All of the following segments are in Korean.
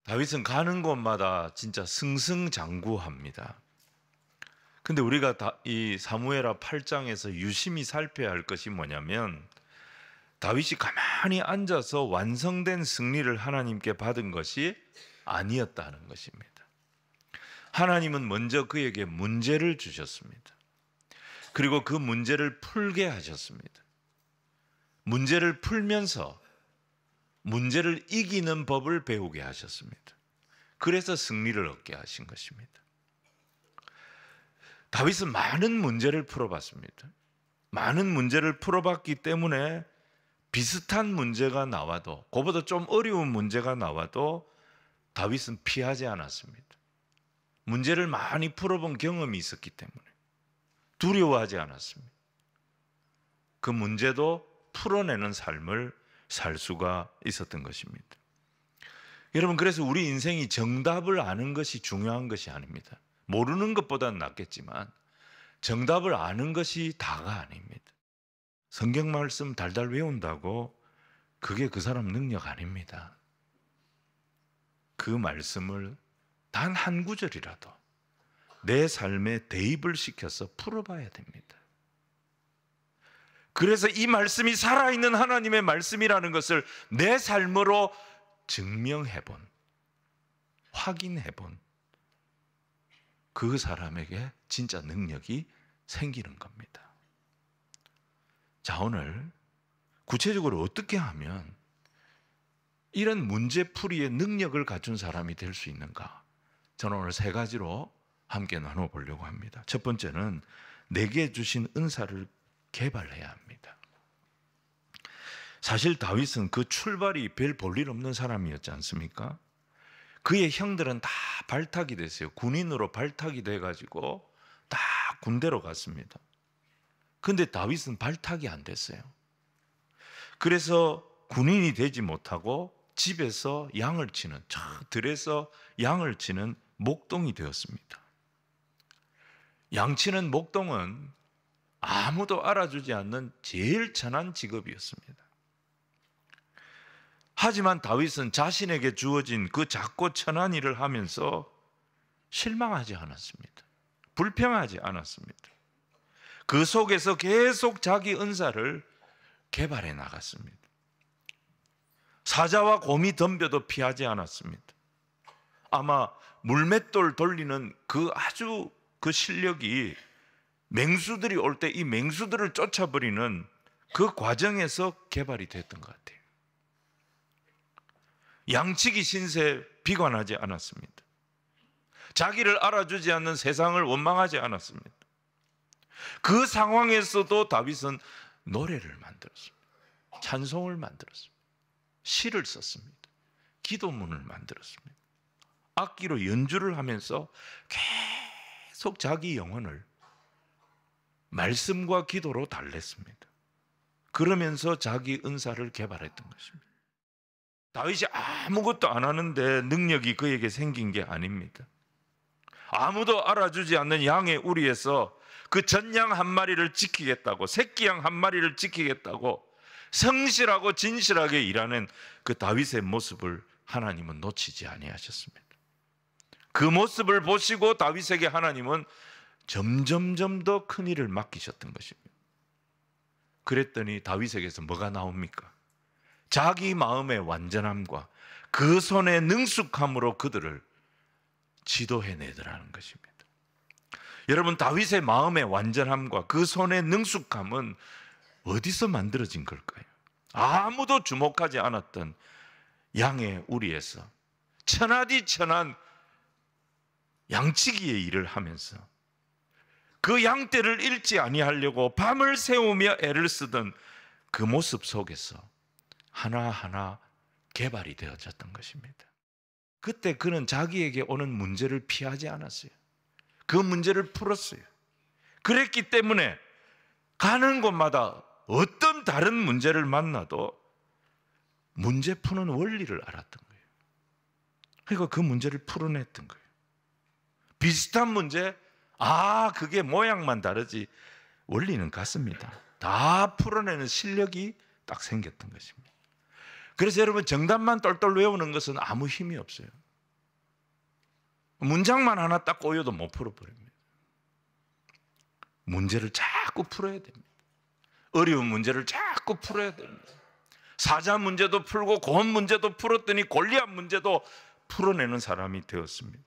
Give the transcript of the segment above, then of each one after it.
다윗은 가는 곳마다 진짜 승승장구합니다. 근데 우리가 이 사무엘하 8장에서 유심히 살펴야 할 것이 뭐냐면, 다윗이 가만히 앉아서 완성된 승리를 하나님께 받은 것이 아니었다는 것입니다. 하나님은 먼저 그에게 문제를 주셨습니다. 그리고 그 문제를 풀게 하셨습니다. 문제를 풀면서 문제를 이기는 법을 배우게 하셨습니다. 그래서 승리를 얻게 하신 것입니다. 다윗은 많은 문제를 풀어봤습니다. 많은 문제를 풀어봤기 때문에 비슷한 문제가 나와도, 그보다 좀 어려운 문제가 나와도 다윗은 피하지 않았습니다. 문제를 많이 풀어본 경험이 있었기 때문에 두려워하지 않았습니다. 그 문제도 풀어내는 삶을 살 수가 있었던 것입니다. 여러분, 그래서 우리 인생이 정답을 아는 것이 중요한 것이 아닙니다. 모르는 것보다는 낫겠지만 정답을 아는 것이 다가 아닙니다. 성경 말씀 달달 외운다고 그게 그 사람 능력 아닙니다. 그 말씀을 단 한 구절이라도 내 삶에 대입을 시켜서 풀어봐야 됩니다. 그래서 이 말씀이 살아있는 하나님의 말씀이라는 것을 내 삶으로 증명해본, 확인해본 그 사람에게 진짜 능력이 생기는 겁니다. 자, 오늘 구체적으로 어떻게 하면 이런 문제풀이의 능력을 갖춘 사람이 될 수 있는가? 저는 오늘 세 가지로 함께 나눠보려고 합니다. 첫 번째는 내게 주신 은사를 개발해야 합니다. 사실 다윗은 그 출발이 별 볼일 없는 사람이었지 않습니까? 그의 형들은 다 발탁이 됐어요. 군인으로 발탁이 돼가지고 다 군대로 갔습니다. 근데 다윗은 발탁이 안 됐어요. 그래서 군인이 되지 못하고 집에서 양을 치는, 저 들에서 양을 치는 목동이 되었습니다. 양치는 목동은 아무도 알아주지 않는 제일 천한 직업이었습니다. 하지만 다윗은 자신에게 주어진 그 작고 천한 일을 하면서 실망하지 않았습니다. 불평하지 않았습니다. 그 속에서 계속 자기 은사를 개발해 나갔습니다. 사자와 곰이 덤벼도 피하지 않았습니다. 아마 물맷돌 돌리는 그 아주 그 실력이 맹수들이 올 때 이 맹수들을 쫓아버리는 그 과정에서 개발이 됐던 것 같아요. 양치기 신세에 비관하지 않았습니다. 자기를 알아주지 않는 세상을 원망하지 않았습니다. 그 상황에서도 다윗은 노래를 만들었습니다. 찬송을 만들었습니다. 시를 썼습니다. 기도문을 만들었습니다. 악기로 연주를 하면서 계속 자기 영혼을 말씀과 기도로 달랬습니다. 그러면서 자기 은사를 개발했던 것입니다. 다윗이 아무것도 안 하는데 능력이 그에게 생긴 게 아닙니다. 아무도 알아주지 않는 양의 우리에서 그 전양 한 마리를 지키겠다고, 새끼 양 한 마리를 지키겠다고 성실하고 진실하게 일하는 그 다윗의 모습을 하나님은 놓치지 아니하셨습니다. 그 모습을 보시고 다윗에게 하나님은 점점점 더 큰 일을 맡기셨던 것입니다. 그랬더니 다윗에게서 뭐가 나옵니까? 자기 마음의 완전함과 그 손의 능숙함으로 그들을 지도해내더라는 것입니다. 여러분, 다윗의 마음의 완전함과 그 손의 능숙함은 어디서 만들어진 걸까요? 아무도 주목하지 않았던 양의 우리에서 천하디천한 양치기의 일을 하면서 그 양떼를 잃지 아니하려고 밤을 새우며 애를 쓰던 그 모습 속에서 하나하나 개발이 되어졌던 것입니다. 그때 그는 자기에게 오는 문제를 피하지 않았어요. 그 문제를 풀었어요. 그랬기 때문에 가는 곳마다 어떤 다른 문제를 만나도 문제 푸는 원리를 알았던 거예요. 그러니까 그 문제를 풀어냈던 거예요. 비슷한 문제, 그게 모양만 다르지 원리는 같습니다. 다 풀어내는 실력이 딱 생겼던 것입니다. 그래서 여러분, 정답만 똘똘 외우는 것은 아무 힘이 없어요. 문장만 하나 딱 꼬여도 못 풀어버립니다. 문제를 자꾸 풀어야 됩니다. 어려운 문제를 자꾸 풀어야 됩니다. 사자 문제도 풀고 고은 문제도 풀었더니 골리앗 문제도 풀어내는 사람이 되었습니다.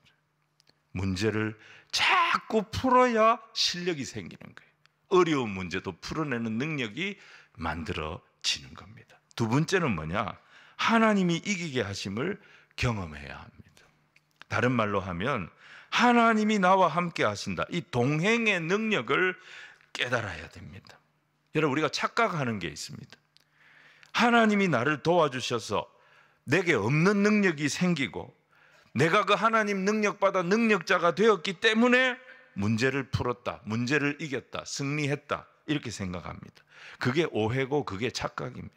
문제를 자꾸 풀어야 실력이 생기는 거예요. 어려운 문제도 풀어내는 능력이 만들어지는 겁니다. 두 번째는 뭐냐? 하나님이 이기게 하심을 경험해야 합니다. 다른 말로 하면 하나님이 나와 함께 하신다. 이 동행의 능력을 깨달아야 됩니다. 여러분, 우리가 착각하는 게 있습니다. 하나님이 나를 도와주셔서 내게 없는 능력이 생기고 내가 그 하나님 능력받아 능력자가 되었기 때문에 문제를 풀었다, 문제를 이겼다, 승리했다, 이렇게 생각합니다. 그게 오해고 그게 착각입니다.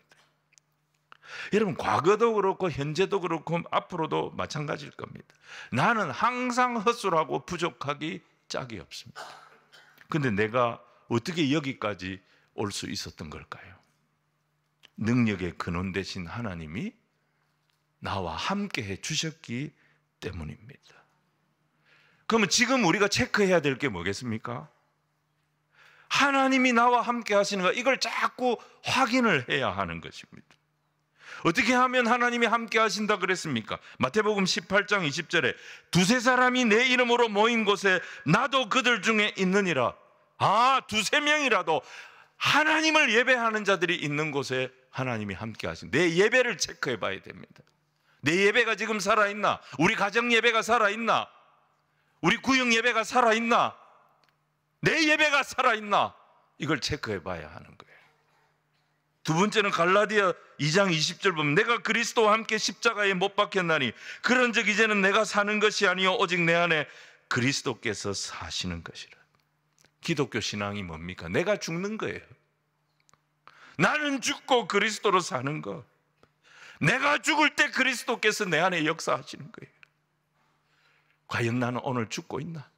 여러분, 과거도 그렇고 현재도 그렇고 앞으로도 마찬가지일 겁니다. 나는 항상 허술하고 부족하기 짝이 없습니다. 근데 내가 어떻게 여기까지 올 수 있었던 걸까요? 능력의 근원 되신 하나님이 나와 함께 해 주셨기 때문입니다. 그러면 지금 우리가 체크해야 될 게 뭐겠습니까? 하나님이 나와 함께 하시는 거, 이걸 자꾸 확인을 해야 하는 것입니다. 어떻게 하면 하나님이 함께 하신다 그랬습니까? 마태복음 18장 20절에 두세 사람이 내 이름으로 모인 곳에 나도 그들 중에 있느니라. 두세 명이라도 하나님을 예배하는 자들이 있는 곳에 하나님이 함께 하신, 내 예배를 체크해 봐야 됩니다. 내 예배가 지금 살아있나? 우리 가정 예배가 살아있나? 우리 구역 예배가 살아있나? 내 예배가 살아있나? 이걸 체크해 봐야 하는 거예요. 두 번째는 갈라디아 2장 20절 보면 내가 그리스도와 함께 십자가에 못 박혔나니 그런즉 이제는 내가 사는 것이 아니요 오직 내 안에 그리스도께서 사시는 것이라. 기독교 신앙이 뭡니까? 내가 죽는 거예요. 나는 죽고 그리스도로 사는 거. 내가 죽을 때 그리스도께서 내 안에 역사하시는 거예요. 과연 나는 오늘 죽고 있나?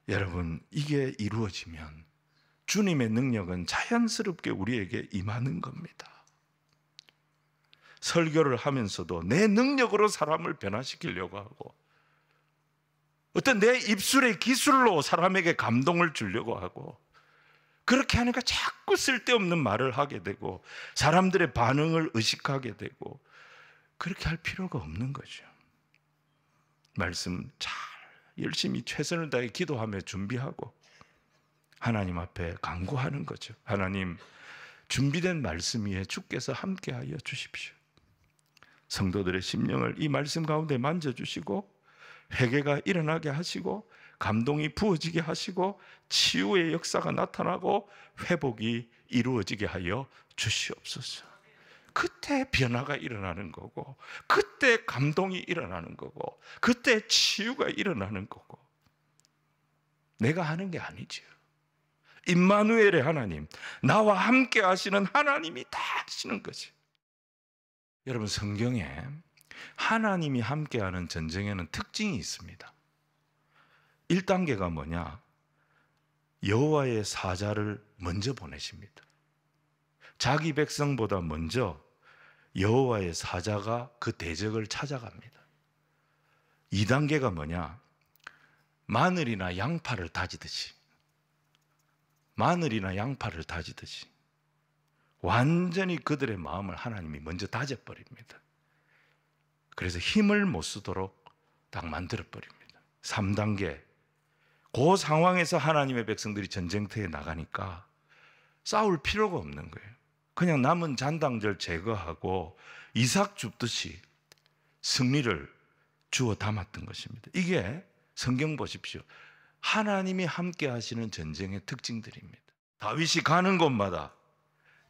여러분, 이게 이루어지면 주님의 능력은 자연스럽게 우리에게 임하는 겁니다. 설교를 하면서도 내 능력으로 사람을 변화시키려고 하고, 어떤 내 입술의 기술로 사람에게 감동을 주려고 하고, 그렇게 하니까 자꾸 쓸데없는 말을 하게 되고 사람들의 반응을 의식하게 되고, 그렇게 할 필요가 없는 거죠. 말씀 잘 열심히 최선을 다해 기도하며 준비하고 하나님 앞에 간구하는 거죠. 하나님, 준비된 말씀 위에 주께서 함께하여 주십시오. 성도들의 심령을 이 말씀 가운데 만져주시고 회개가 일어나게 하시고 감동이 부어지게 하시고 치유의 역사가 나타나고 회복이 이루어지게 하여 주시옵소서. 그때 변화가 일어나는 거고, 그때 감동이 일어나는 거고, 그때 치유가 일어나는 거고, 내가 하는 게 아니죠. 임마누엘의 하나님, 나와 함께 하시는 하나님이 다 하시는 거지. 여러분, 성경에 하나님이 함께하는 전쟁에는 특징이 있습니다. 1단계가 뭐냐? 여호와의 사자를 먼저 보내십니다. 자기 백성보다 먼저 여호와의 사자가 그 대적을 찾아갑니다. 2단계가 뭐냐? 마늘이나 양파를 다지듯이 완전히 그들의 마음을 하나님이 먼저 다져버립니다. 그래서 힘을 못 쓰도록 딱 만들어버립니다. 3단계, 그 상황에서 하나님의 백성들이 전쟁터에 나가니까 싸울 필요가 없는 거예요. 그냥 남은 잔당들 제거하고 이삭 줍듯이 승리를 주워 담았던 것입니다. 이게 성경 보십시오. 하나님이 함께 하시는 전쟁의 특징들입니다. 다윗이 가는 곳마다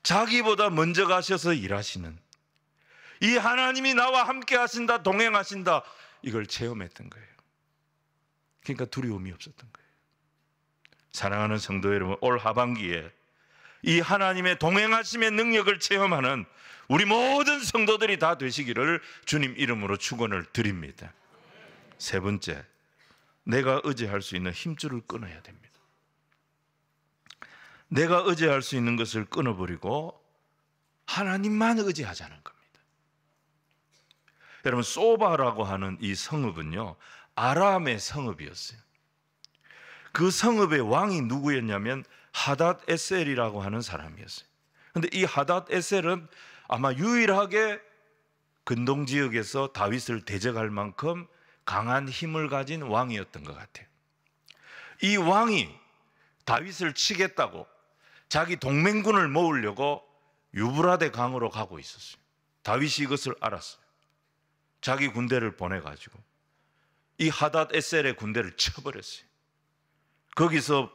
자기보다 먼저 가셔서 일하시는, 이 하나님이 나와 함께 하신다, 동행하신다, 이걸 체험했던 거예요. 그러니까 두려움이 없었던 거예요. 사랑하는 성도 여러분, 올 하반기에 이 하나님의 동행하심의 능력을 체험하는 우리 모든 성도들이 다 되시기를 주님 이름으로 축원을 드립니다. 세 번째, 내가 의지할 수 있는 힘줄을 끊어야 됩니다. 내가 의지할 수 있는 것을 끊어버리고 하나님만 의지하자는 겁니다. 여러분, 소바라고 하는 이 성읍은요, 아람의 성읍이었어요. 그 성읍의 왕이 누구였냐면 하닷 에셀이라고 하는 사람이었어요. 근데 이 하닷 에셀은 아마 유일하게 근동 지역에서 다윗을 대적할 만큼 강한 힘을 가진 왕이었던 것 같아요. 이 왕이 다윗을 치겠다고 자기 동맹군을 모으려고 유브라데 강으로 가고 있었어요. 다윗이 이것을 알았어요. 자기 군대를 보내가지고 이 하닷 에셀의 군대를 쳐버렸어요. 거기서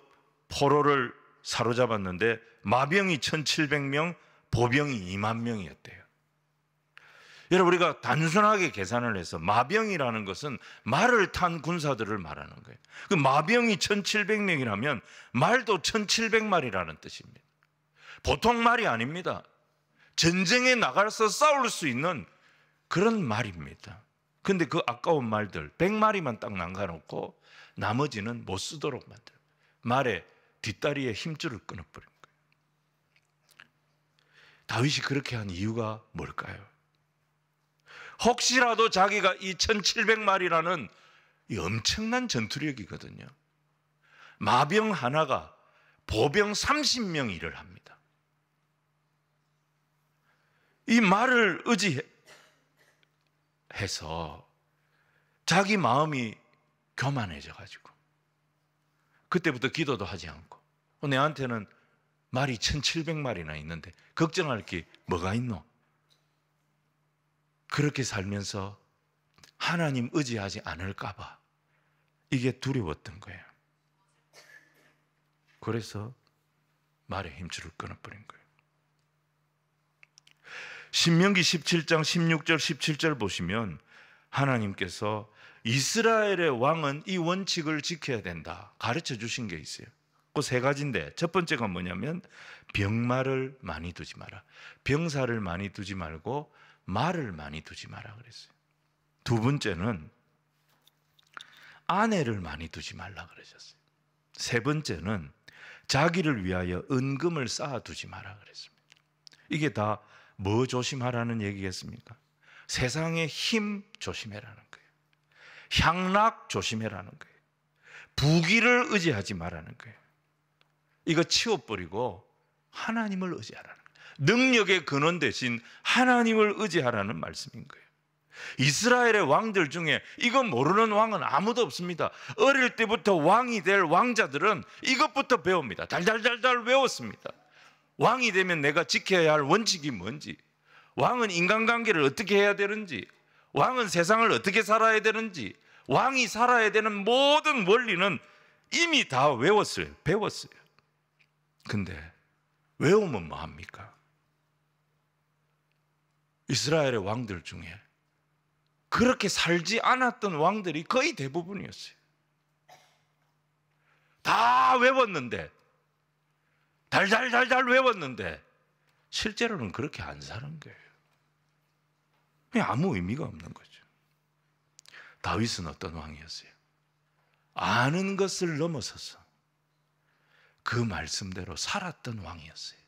포로를 사로잡았는데 마병이 1,700명, 보병이 2만 명이었대요. 여러분, 우리가 단순하게 계산을 해서 마병이라는 것은 말을 탄 군사들을 말하는 거예요. 그 마병이 1,700명이라면 말도 1,700마리라는 뜻입니다. 보통 말이 아닙니다. 전쟁에 나가서 싸울 수 있는 그런 말입니다. 근데 그 아까운 말들 100마리만 딱 남겨놓고 나머지는 못 쓰도록 만들어요. 말에 뒷다리에 힘줄을 끊어버린 거예요. 다윗이 그렇게 한 이유가 뭘까요? 혹시라도 자기가 이 1,700마리라는 이 엄청난 전투력이거든요. 마병 하나가 보병 30명 일을 합니다. 이 말을 의지해서 자기 마음이 교만해져 가지고 그때부터 기도도 하지 않고, 내한테는 말이 1,700마리나 있는데 걱정할 게 뭐가 있노? 그렇게 살면서 하나님 의지하지 않을까 봐 이게 두려웠던 거예요. 그래서 말에 힘줄을 끊어버린 거예요. 신명기 17장 16절 17절 보시면 하나님께서 이스라엘의 왕은 이 원칙을 지켜야 된다 가르쳐 주신 게 있어요. 그 세 가지인데 첫 번째가 뭐냐면 병마를 많이 두지 마라. 병사를 많이 두지 말고 말을 많이 두지 마라 그랬어요. 두 번째는 아내를 많이 두지 말라 그러셨어요. 세 번째는 자기를 위하여 은금을 쌓아 두지 마라 그랬습니다. 이게 다 뭐 조심하라는 얘기겠습니까? 세상의 힘 조심해라는 거예요. 향락 조심해라는 거예요. 부귀를 의지하지 말라는 거예요. 이거 치워버리고 하나님을 의지하라는 거예요. 능력의 근원 대신 하나님을 의지하라는 말씀인 거예요. 이스라엘의 왕들 중에 이거 모르는 왕은 아무도 없습니다. 어릴 때부터 왕이 될 왕자들은 이것부터 배웁니다. 달달달달 외웠습니다. 왕이 되면 내가 지켜야 할 원칙이 뭔지, 왕은 인간관계를 어떻게 해야 되는지, 왕은 세상을 어떻게 살아야 되는지, 왕이 살아야 되는 모든 원리는 이미 다 외웠어요. 배웠어요. 근데 외우면 뭐합니까? 이스라엘의 왕들 중에 그렇게 살지 않았던 왕들이 거의 대부분이었어요. 다 외웠는데, 달달달달 외웠는데 실제로는 그렇게 안 사는 거예요. 그냥 아무 의미가 없는 거죠. 다윗은 어떤 왕이었어요? 아는 것을 넘어서서 그 말씀대로 살았던 왕이었어요.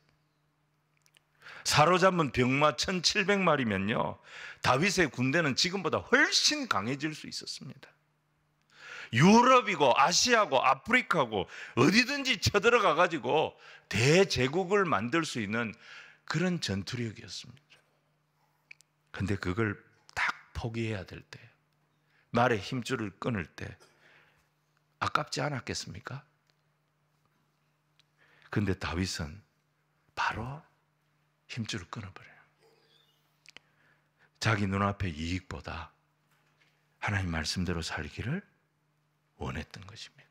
사로잡은 병마 1,700마리면요 다윗의 군대는 지금보다 훨씬 강해질 수 있었습니다. 유럽이고 아시아고 아프리카고 어디든지 쳐들어가 가지고 대제국을 만들 수 있는 그런 전투력이었습니다. 근데 그걸 딱 포기해야 될 때, 말에 힘줄을 끊을 때 아깝지 않았겠습니까? 근데 다윗은 바로 힘줄을 끊어버려요. 자기 눈앞의 이익보다 하나님 말씀대로 살기를 원했던 것입니다.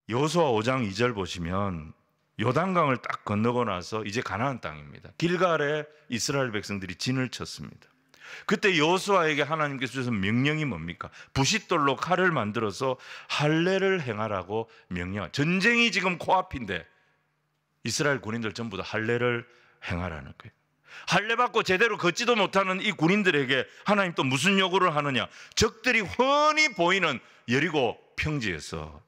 여호수아 5장 2절 보시면 요단강을 딱 건너고 나서 이제 가나안 땅입니다. 길갈에 이스라엘 백성들이 진을 쳤습니다. 그때 여호수아에게 하나님께서 주신 명령이 뭡니까? 부싯돌로 칼을 만들어서 할례를 행하라고 명령. 전쟁이 지금 코앞인데 이스라엘 군인들 전부 다 할례를 행하라는 거예요. 할례 받고 제대로 걷지도 못하는 이 군인들에게 하나님 또 무슨 요구를 하느냐? 적들이 훤히 보이는 여리고 평지에서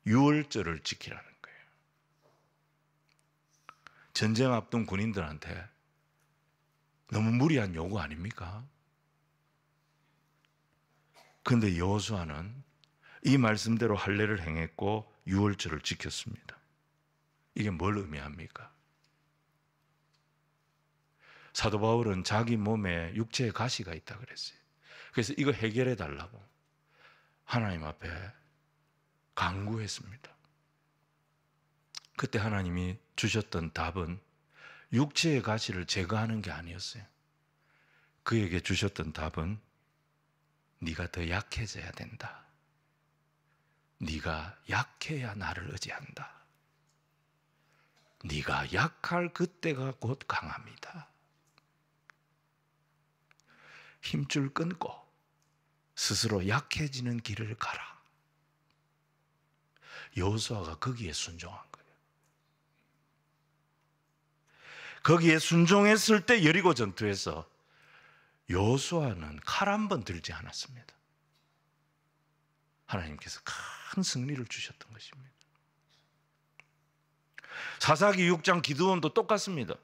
유월절을 지키라는 거예요. 전쟁 앞둔 군인들한테 너무 무리한 요구 아닙니까? 그런데 여호수아는 이 말씀대로 할례를 행했고 유월절을 지켰습니다. 이게 뭘 의미합니까? 사도 바울은 자기 몸에 육체에 가시가 있다 그랬어요. 그래서 이거 해결해 달라고 하나님 앞에 간구했습니다. 그때 하나님이 주셨던 답은 육체의 가시를 제거하는 게 아니었어요. 그에게 주셨던 답은 네가 더 약해져야 된다. 네가 약해야 나를 의지한다. 네가 약할 그때가 곧 강합니다. 힘줄 끊고 스스로 약해지는 길을 가라. 여호수아가 거기에 순종한 거예요. 거기에 순종했을 때 여리고 전투에서 여호수아는 칼 한 번 들지 않았습니다. 하나님께서 큰 승리를 주셨던 것입니다. 사사기 6장 기드온도 똑같습니다.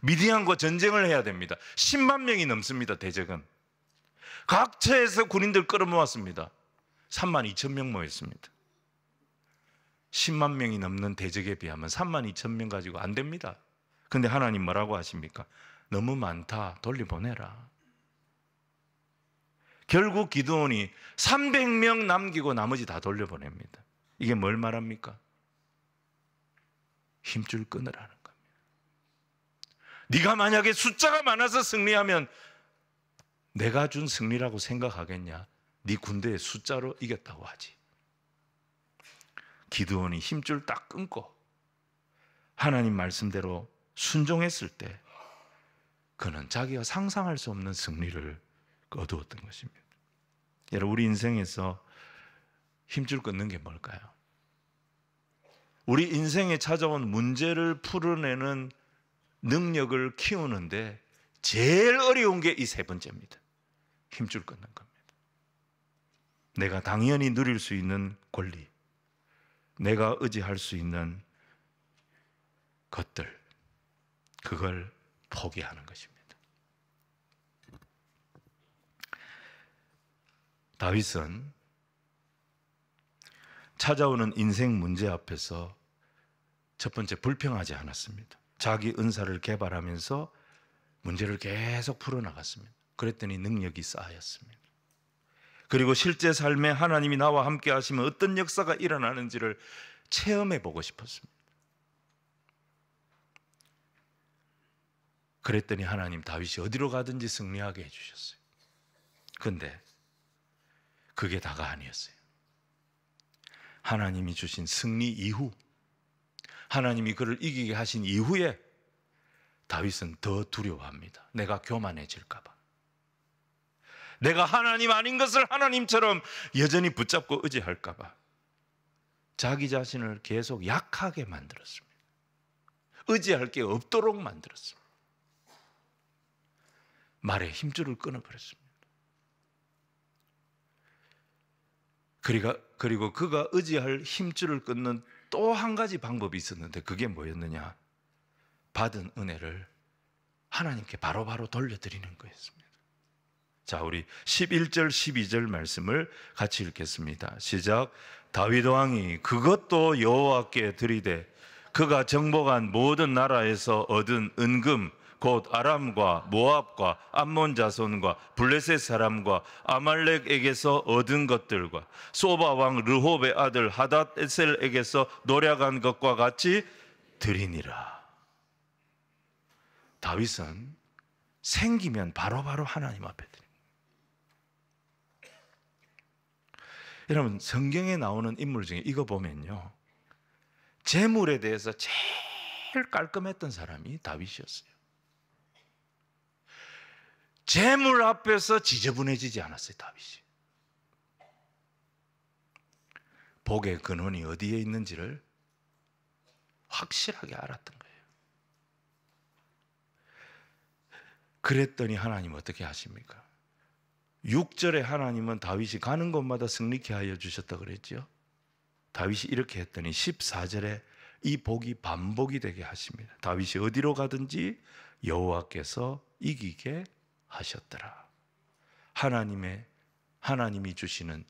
미디안과 전쟁을 해야 됩니다. 10만 명이 넘습니다. 대적은 각처에서 군인들 끌어모았습니다. 3만 2천 명 모였습니다. 10만 명이 넘는 대적에 비하면 3만 2천 명 가지고 안 됩니다. 근데 하나님 뭐라고 하십니까? 너무 많다, 돌려보내라. 결국 기드온이 300명 남기고 나머지 다 돌려보냅니다. 이게 뭘 말합니까? 힘줄 끊으라는 겁니다. 네가 만약에 숫자가 많아서 승리하면 내가 준 승리라고 생각하겠냐? 네 군대의 숫자로 이겼다고 하지. 기드온이 힘줄 딱 끊고 하나님 말씀대로 순종했을 때 그는 자기가 상상할 수 없는 승리를 거두었던 것입니다. 여러분, 우리 인생에서 힘줄 끊는 게 뭘까요? 우리 인생에 찾아온 문제를 풀어내는 능력을 키우는데 제일 어려운 게 이 세 번째입니다. 힘줄 끊는 겁니다. 내가 당연히 누릴 수 있는 권리, 내가 의지할 수 있는 것들, 그걸 포기하는 것입니다. 다윗은 찾아오는 인생 문제 앞에서 첫 번째 불평하지 않았습니다. 자기 은사를 개발하면서 문제를 계속 풀어나갔습니다. 그랬더니 능력이 쌓였습니다. 그리고 실제 삶에 하나님이 나와 함께 하시면 어떤 역사가 일어나는지를 체험해 보고 싶었습니다. 그랬더니 하나님 다윗이 어디로 가든지 승리하게 해주셨어요. 그런데 그게 다가 아니었어요. 하나님이 주신 승리 이후, 하나님이 그를 이기게 하신 이후에 다윗은 더 두려워합니다. 내가 교만해질까 봐. 내가 하나님 아닌 것을 하나님처럼 여전히 붙잡고 의지할까 봐. 자기 자신을 계속 약하게 만들었습니다. 의지할 게 없도록 만들었습니다. 말에 힘줄을 끊어버렸습니다. 그리고 그가 의지할 힘줄을 끊는 또 한 가지 방법이 있었는데 그게 뭐였느냐? 받은 은혜를 하나님께 바로바로 돌려드리는 거였습니다. 자, 우리 11절 12절 말씀을 같이 읽겠습니다. 시작. 다윗 왕이 그것도 여호와께 드리되 그가 정복한 모든 나라에서 얻은 은금 곧 아람과 모압과 암몬 자손과 블레셋 사람과 아말렉에게서 얻은 것들과 소바 왕 르홉의 아들 하닷에셀에게서 노략한 것과 같이 드리니라. 다윗은 생기면 바로바로 하나님 앞에 드립니다. 여러분, 성경에 나오는 인물 중에 이거 보면요, 재물에 대해서 제일 깔끔했던 사람이 다윗이었어요. 재물 앞에서 지저분해지지 않았어요, 다윗이. 복의 근원이 어디에 있는지를 확실하게 알았던 거예요. 그랬더니 하나님 어떻게 하십니까? 6절에 하나님은 다윗이 가는 곳마다 승리케 하여 주셨다 그랬죠. 다윗이 이렇게 했더니 14절에 이 복이 반복이 되게 하십니다. 다윗이 어디로 가든지 여호와께서 이기게 하셨더라. 하나님이 주시는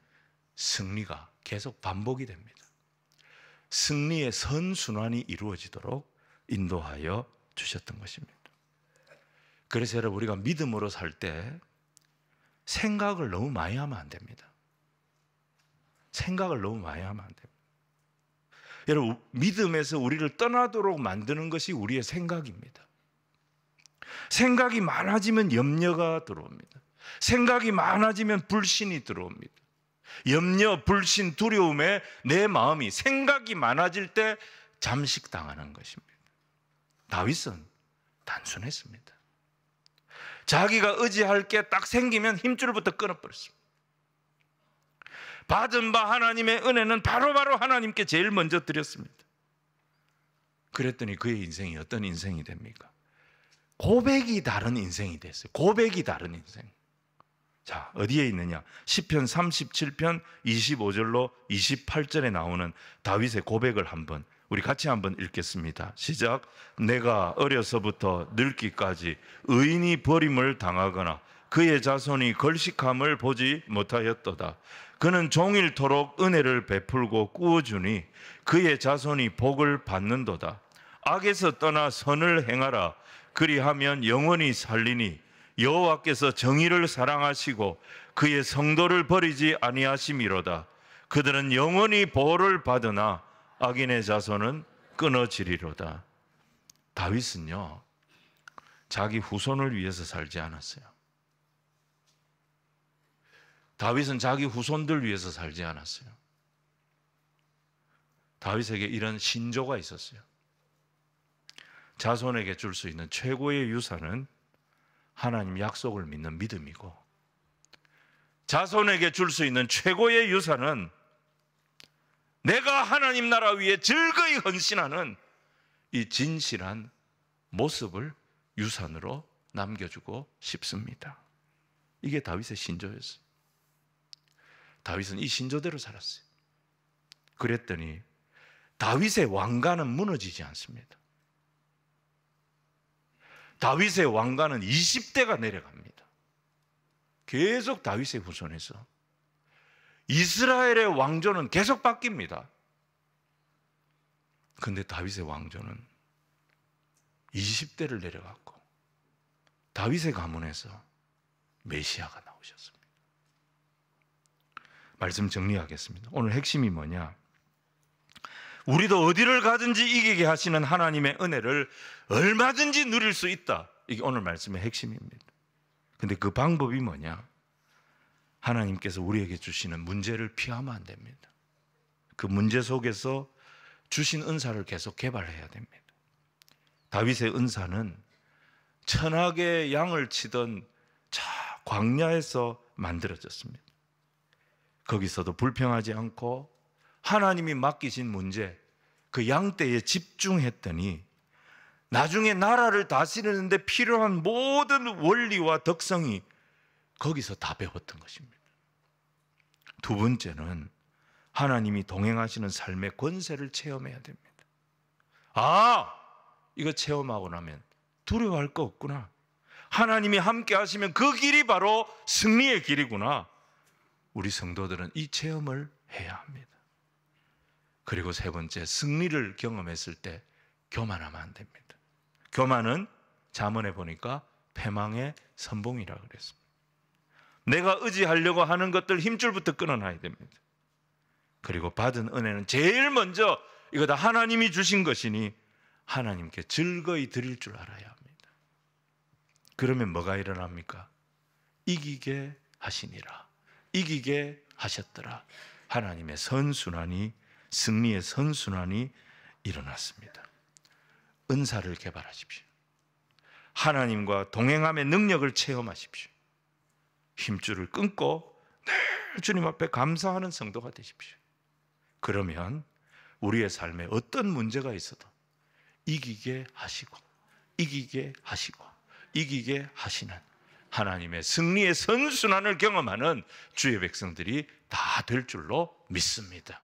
승리가 계속 반복이 됩니다. 승리의 선순환이 이루어지도록 인도하여 주셨던 것입니다. 그래서 여러분, 우리가 믿음으로 살 때 생각을 너무 많이 하면 안 됩니다. 생각을 너무 많이 하면 안 됩니다. 여러분, 믿음에서 우리를 떠나도록 만드는 것이 우리의 생각입니다. 생각이 많아지면 염려가 들어옵니다. 생각이 많아지면 불신이 들어옵니다. 염려, 불신, 두려움에 내 마음이 생각이 많아질 때 잠식당하는 것입니다. 다윗은 단순했습니다. 자기가 의지할 게 딱 생기면 힘줄부터 끊어버렸습니다. 받은 바 하나님의 은혜는 바로바로 하나님께 제일 먼저 드렸습니다. 그랬더니 그의 인생이 어떤 인생이 됩니까? 고백이 다른 인생이 됐어요. 고백이 다른 인생. 자, 어디에 있느냐? 시편 37편 25절로 28절에 나오는 다윗의 고백을 우리 같이 한번 읽겠습니다. 시작. 내가 어려서부터 늙기까지 의인이 버림을 당하거나 그의 자손이 걸식함을 보지 못하였도다. 그는 종일토록 은혜를 베풀고 꾸어주니 그의 자손이 복을 받는도다. 악에서 떠나 선을 행하라. 그리하면 영원히 살리니 여호와께서 정의를 사랑하시고 그의 성도를 버리지 아니하심이로다. 그들은 영원히 보호를 받으나 악인의 자손은 끊어지리로다. 다윗은요, 자기 후손을 위해서 살지 않았어요. 다윗은 자기 후손들 위해서 살지 않았어요. 다윗에게 이런 신조가 있었어요. 자손에게 줄 수 있는 최고의 유산은 하나님 약속을 믿는 믿음이고, 자손에게 줄 수 있는 최고의 유산은 내가 하나님 나라 위에 즐거이 헌신하는 이 진실한 모습을 유산으로 남겨주고 싶습니다. 이게 다윗의 신조였어요. 다윗은 이 신조대로 살았어요. 그랬더니 다윗의 왕가는 무너지지 않습니다. 다윗의 왕가는 20대가 내려갑니다. 계속 다윗의 후손에서 이스라엘의 왕조는 계속 바뀝니다. 그런데 다윗의 왕조는 20대를 내려갔고 다윗의 가문에서 메시아가 나오셨습니다. 말씀 정리하겠습니다. 오늘 핵심이 뭐냐? 우리도 어디를 가든지 이기게 하시는 하나님의 은혜를 얼마든지 누릴 수 있다. 이게 오늘 말씀의 핵심입니다. 근데 그 방법이 뭐냐? 하나님께서 우리에게 주시는 문제를 피하면 안 됩니다. 그 문제 속에서 주신 은사를 계속 개발해야 됩니다. 다윗의 은사는 천하게 양을 치던 광야에서 만들어졌습니다. 거기서도 불평하지 않고 하나님이 맡기신 문제, 그 양떼에 집중했더니 나중에 나라를 다스리는데 필요한 모든 원리와 덕성이 거기서 다 배웠던 것입니다. 두 번째는 하나님이 동행하시는 삶의 권세를 체험해야 됩니다. 아, 이거 체험하고 나면 두려워할 거 없구나. 하나님이 함께 하시면 그 길이 바로 승리의 길이구나. 우리 성도들은 이 체험을 해야 합니다. 그리고 세 번째, 승리를 경험했을 때 교만하면 안 됩니다. 교만은 잠언에 보니까 패망의 선봉이라고 그랬습니다. 내가 의지하려고 하는 것들 힘줄부터 끊어놔야 됩니다. 그리고 받은 은혜는 제일 먼저 이거 다 하나님이 주신 것이니 하나님께 즐거이 드릴 줄 알아야 합니다. 그러면 뭐가 일어납니까? 이기게 하시니라. 이기게 하셨더라. 하나님의 선순환이, 승리의 선순환이 일어났습니다. 은사를 개발하십시오. 하나님과 동행함의 능력을 체험하십시오. 힘줄을 끊고 늘 주님 앞에 감사하는 성도가 되십시오. 그러면 우리의 삶에 어떤 문제가 있어도 이기게 하시고 이기게 하시고 이기게 하시는 하나님의 승리의 선순환을 경험하는 주의 백성들이 다 될 줄로 믿습니다.